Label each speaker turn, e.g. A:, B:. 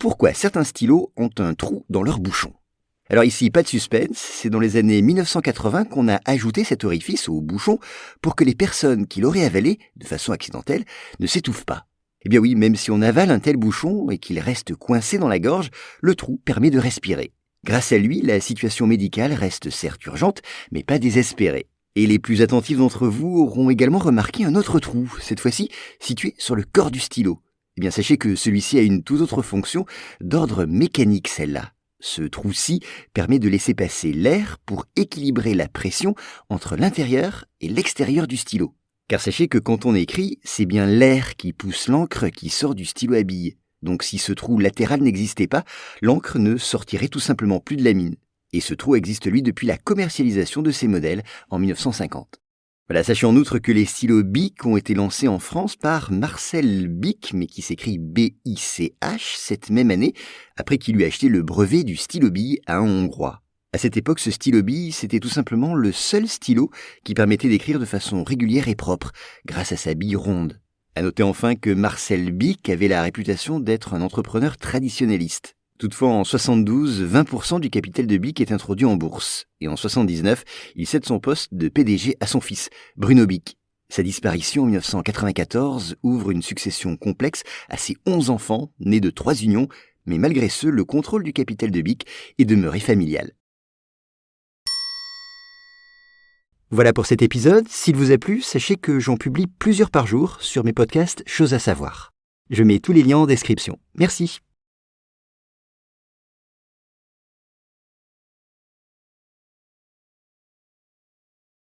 A: pourquoi certains stylos ont un trou dans leur bouchon. Alors ici, pas de suspense, c'est dans les années 1980 qu'on a ajouté cet orifice au bouchon pour que les personnes qui l'auraient avalé, de façon accidentelle, ne s'étouffent pas. Eh bien oui, même si on avale un tel bouchon et qu'il reste coincé dans la gorge, le trou permet de respirer. Grâce à lui, la situation médicale reste certes urgente, mais pas désespérée. Et les plus attentifs d'entre vous auront également remarqué un autre trou, cette fois-ci situé sur le corps du stylo. Eh bien sachez que celui-ci a une toute autre fonction, d'ordre mécanique celle-là. Ce trou-ci permet de laisser passer l'air pour équilibrer la pression entre l'intérieur et l'extérieur du stylo. Car sachez que quand on écrit, c'est bien l'air qui pousse l'encre qui sort du stylo à billes. Donc si ce trou latéral n'existait pas, l'encre ne sortirait tout simplement plus de la mine. Et ce trou existe lui depuis la commercialisation de ces modèles en 1950. Voilà, sachez en outre que les stylos Bic ont été lancés en France par Marcel Bic, mais qui s'écrit B-I-C-H, cette même année, après qu'il eut acheté le brevet du stylo bille à un Hongrois. À cette époque, ce stylo bille, c'était tout simplement le seul stylo qui permettait d'écrire de façon régulière et propre, grâce à sa bille ronde. À noter enfin que Marcel Bic avait la réputation d'être un entrepreneur traditionnaliste. Toutefois, en 72, 20% du capital de Bic est introduit en bourse. Et en 79, il cède son poste de PDG à son fils, Bruno Bic. Sa disparition en 1994 ouvre une succession complexe à ses 11 enfants, nés de 3 unions, mais malgré ce, le contrôle du capital de Bic est demeuré familial. Voilà pour cet épisode. S'il vous a plu, sachez que j'en publie plusieurs par jour sur mes podcasts Choses à savoir. Je mets tous les liens en description. Merci.